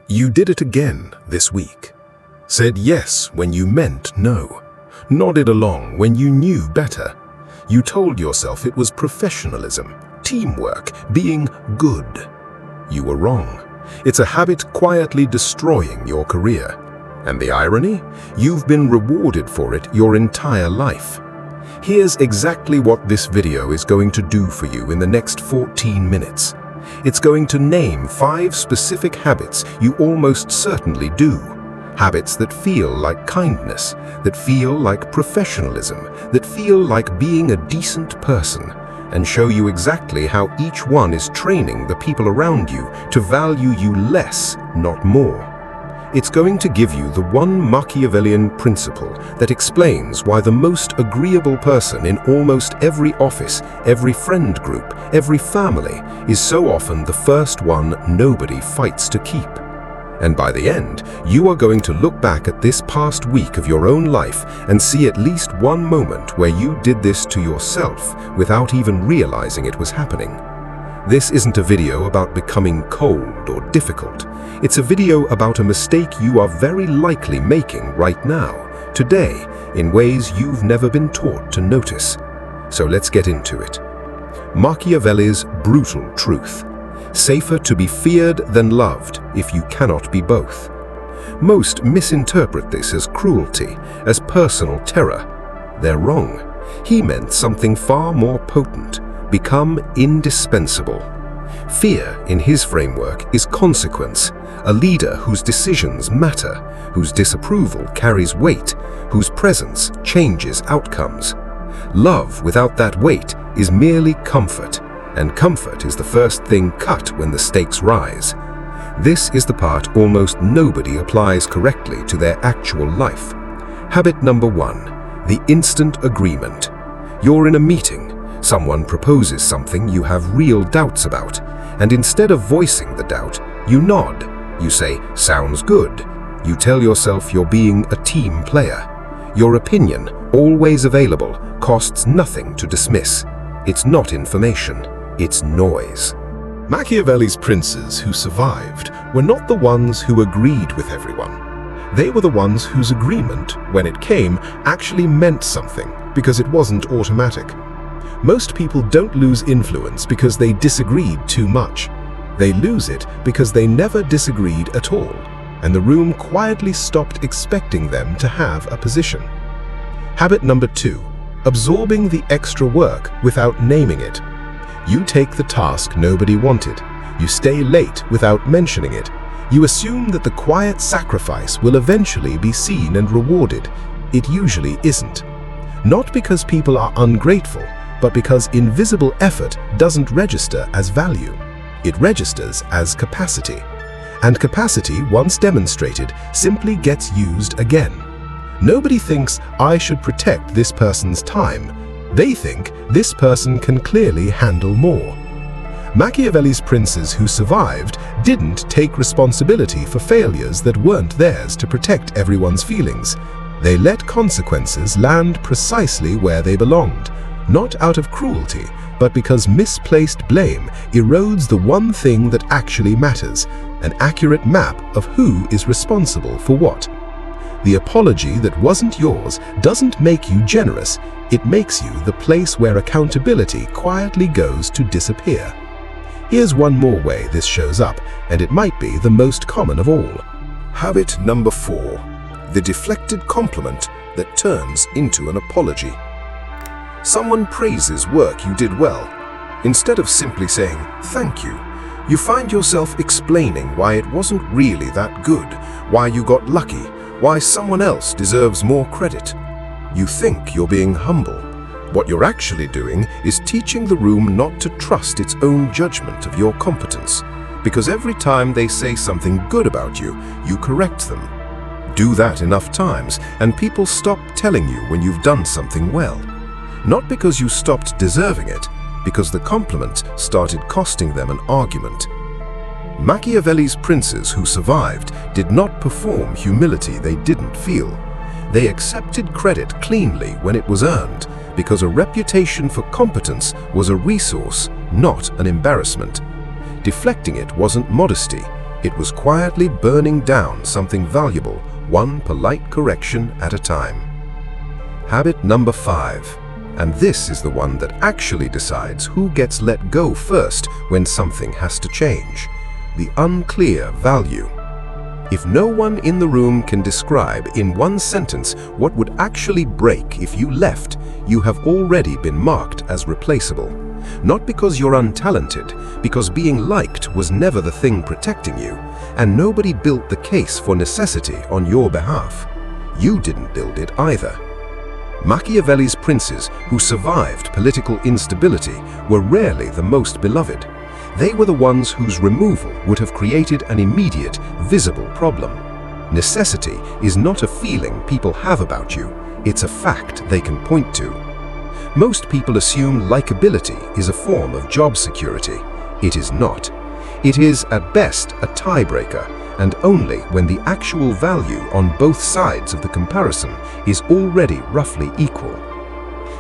You did it again this week. Said yes when you meant no. Nodded along when you knew better. You told yourself it was professionalism, teamwork, being good. You were wrong. It's a habit quietly destroying your career. And the irony? You've been rewarded for it your entire life. Here's exactly what this video is going to do for you in the next 14 minutes. It's going to name 5 specific habits you almost certainly do. Habits that feel like kindness, that feel like professionalism, that feel like being a decent person, and show you exactly how each one is training the people around you to value you less, not more. It's going to give you the one Machiavellian principle that explains why the most agreeable person in almost every office, every friend group, every family is so often the first one nobody fights to keep. And by the end, you are going to look back at this past week of your own life and see at least one moment where you did this to yourself without even realizing it was happening. This isn't a video about becoming cold or difficult. It's a video about a mistake you are very likely making right now, today, in ways you've never been taught to notice. So let's get into it. Machiavelli's brutal truth. Safer to be feared than loved if you cannot be both. Most misinterpret this as cruelty, as personal terror. They're wrong. He meant something far more potent. Become indispensable. Fear, in his framework, is consequence, a leader whose decisions matter, whose disapproval carries weight, whose presence changes outcomes. Love without that weight is merely comfort, and comfort is the first thing cut when the stakes rise. This is the part almost nobody applies correctly to their actual life. Habit number 1, the instant agreement. You're in a meeting. Someone proposes something you have real doubts about, and instead of voicing the doubt, you nod. You say, "Sounds good." You tell yourself you're being a team player. Your opinion, always available, costs nothing to dismiss. It's not information, it's noise. Machiavelli's princes who survived were not the ones who agreed with everyone. They were the ones whose agreement, when it came, actually meant something, because it wasn't automatic. Most people don't lose influence because they disagreed too much. They lose it because they never disagreed at all, and the room quietly stopped expecting them to have a position. Habit number 2, absorbing the extra work without naming it. You take the task nobody wanted. You stay late without mentioning it. You assume that the quiet sacrifice will eventually be seen and rewarded. It usually isn't. Not because people are ungrateful, but because invisible effort doesn't register as value. It registers as capacity. And capacity, once demonstrated, simply gets used again. Nobody thinks, "I should protect this person's time." They think, "This person can clearly handle more." Machiavelli's princes who survived didn't take responsibility for failures that weren't theirs to protect everyone's feelings. They let consequences land precisely where they belonged. Not out of cruelty, but because misplaced blame erodes the one thing that actually matters, an accurate map of who is responsible for what. The apology that wasn't yours doesn't make you generous, it makes you the place where accountability quietly goes to disappear. Here's one more way this shows up, and it might be the most common of all. Habit number 4, the deflected compliment that turns into an apology. Someone praises work you did well. Instead of simply saying, "Thank you," you find yourself explaining why it wasn't really that good, why you got lucky, why someone else deserves more credit. You think you're being humble. What you're actually doing is teaching the room not to trust its own judgment of your competence, because every time they say something good about you, you correct them. Do that enough times, and people stop telling you when you've done something well. Not because you stopped deserving it, because the compliment started costing them an argument. Machiavelli's princes who survived did not perform humility they didn't feel. They accepted credit cleanly when it was earned, because a reputation for competence was a resource, not an embarrassment. Deflecting it wasn't modesty, It was quietly burning down something valuable, one polite correction at a time. Habit number 5. And this is the one that actually decides who gets let go first when something has to change. The unclear value. If no one in the room can describe in one sentence what would actually break if you left, you have already been marked as replaceable. Not because you're untalented, because being liked was never the thing protecting you, and nobody built the case for necessity on your behalf. You didn't build it either. Machiavelli's princes who survived political instability were rarely the most beloved. They were the ones whose removal would have created an immediate, visible problem. Necessity is not a feeling people have about you, it's a fact they can point to. Most people assume likability is a form of job security. It is not. It is, at best, a tiebreaker, and only when the actual value on both sides of the comparison is already roughly equal.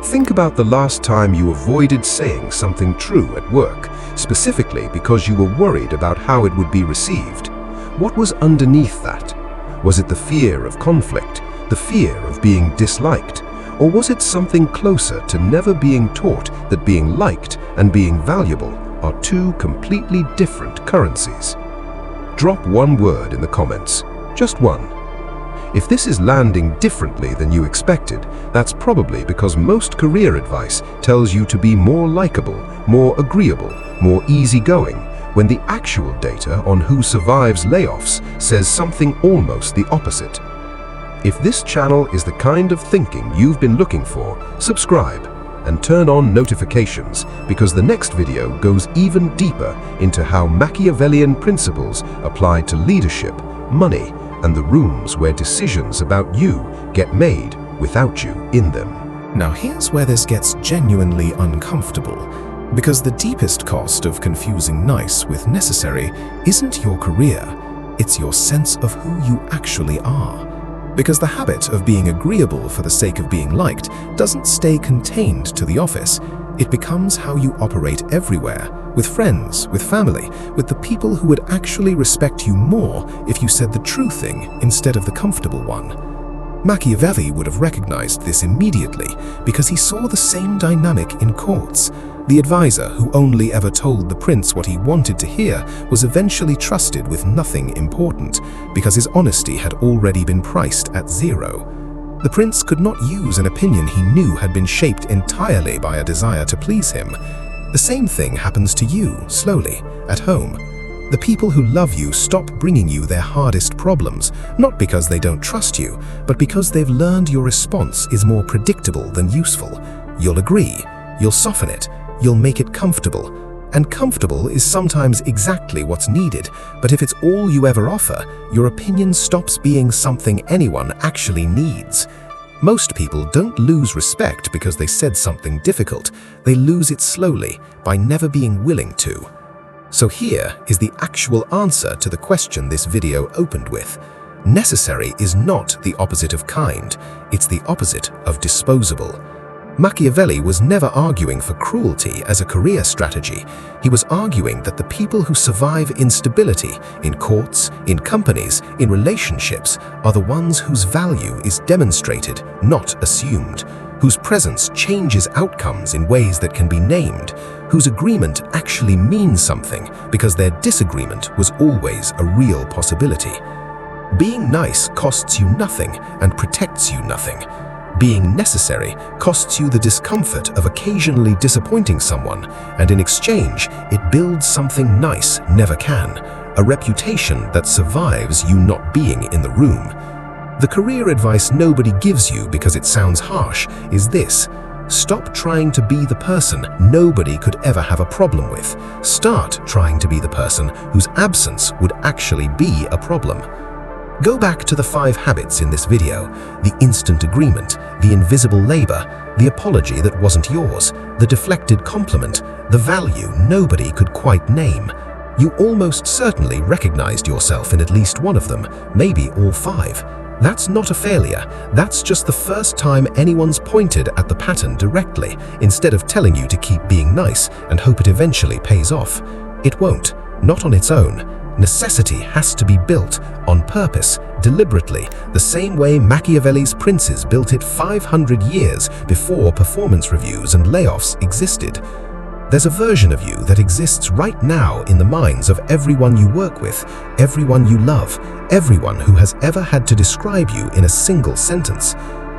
Think about the last time you avoided saying something true at work, specifically because you were worried about how it would be received. What was underneath that? Was it the fear of conflict, the fear of being disliked? Or was it something closer to never being taught that being liked and being valuable are two completely different currencies? Drop one word in the comments, just one. If this is landing differently than you expected, that's probably because most career advice tells you to be more likable, more agreeable, more easygoing, when the actual data on who survives layoffs says something almost the opposite. If this channel is the kind of thinking you've been looking for, subscribe and turn on notifications, because the next video goes even deeper into how Machiavellian principles apply to leadership, money, and the rooms where decisions about you get made without you in them. Now here's where this gets genuinely uncomfortable, because the deepest cost of confusing nice with necessary isn't your career, it's your sense of who you actually are. Because the habit of being agreeable for the sake of being liked doesn't stay contained to the office. It becomes how you operate everywhere, with friends, with family, with the people who would actually respect you more if you said the true thing instead of the comfortable one. Machiavelli would have recognized this immediately because he saw the same dynamic in courts. The advisor who only ever told the prince what he wanted to hear was eventually trusted with nothing important because his honesty had already been priced at zero. The prince could not use an opinion he knew had been shaped entirely by a desire to please him. The same thing happens to you, slowly, at home. The people who love you stop bringing you their hardest problems, not because they don't trust you, but because they've learned your response is more predictable than useful. You'll agree, you'll soften it, you'll make it comfortable. And comfortable is sometimes exactly what's needed, but if it's all you ever offer, your opinion stops being something anyone actually needs. Most people don't lose respect because they said something difficult. They lose it slowly, by never being willing to. So here is the actual answer to the question this video opened with. Necessary is not the opposite of kind, it's the opposite of disposable. Machiavelli was never arguing for cruelty as a career strategy. He was arguing that the people who survive instability in courts, in companies, in relationships are the ones whose value is demonstrated, not assumed, whose presence changes outcomes in ways that can be named, whose agreement actually means something because their disagreement was always a real possibility. Being nice costs you nothing and protects you nothing. Being necessary costs you the discomfort of occasionally disappointing someone, and in exchange, it builds something nice never can, a reputation that survives you not being in the room. The career advice nobody gives you because it sounds harsh is this: stop trying to be the person nobody could ever have a problem with. Start trying to be the person whose absence would actually be a problem. Go back to the 5 habits in this video: the instant agreement, the invisible labor, the apology that wasn't yours, the deflected compliment, the value nobody could quite name. You almost certainly recognized yourself in at least one of them, maybe all 5. That's not a failure, that's just the first time anyone's pointed at the pattern directly, instead of telling you to keep being nice and hope it eventually pays off. It won't, not on its own. Necessity has to be built on purpose, deliberately, the same way Machiavelli's princes built it 500 years before performance reviews and layoffs existed. There's a version of you that exists right now in the minds of everyone you work with, everyone you love, everyone who has ever had to describe you in a single sentence.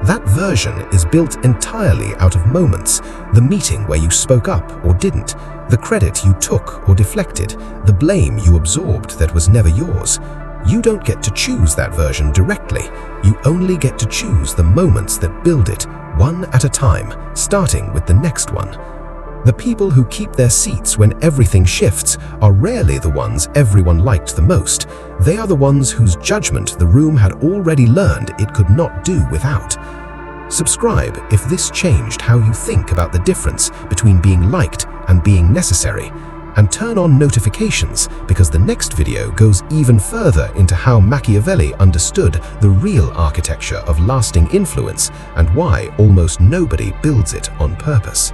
That version is built entirely out of moments, the meeting where you spoke up or didn't, the credit you took or deflected, the blame you absorbed that was never yours. You don't get to choose that version directly. You only get to choose the moments that build it, one at a time, starting with the next one. The people who keep their seats when everything shifts are rarely the ones everyone liked the most. They are the ones whose judgment the room had already learned it could not do without. Subscribe if this changed how you think about the difference between being liked and being necessary. And turn on notifications because the next video goes even further into how Machiavelli understood the real architecture of lasting influence and why almost nobody builds it on purpose.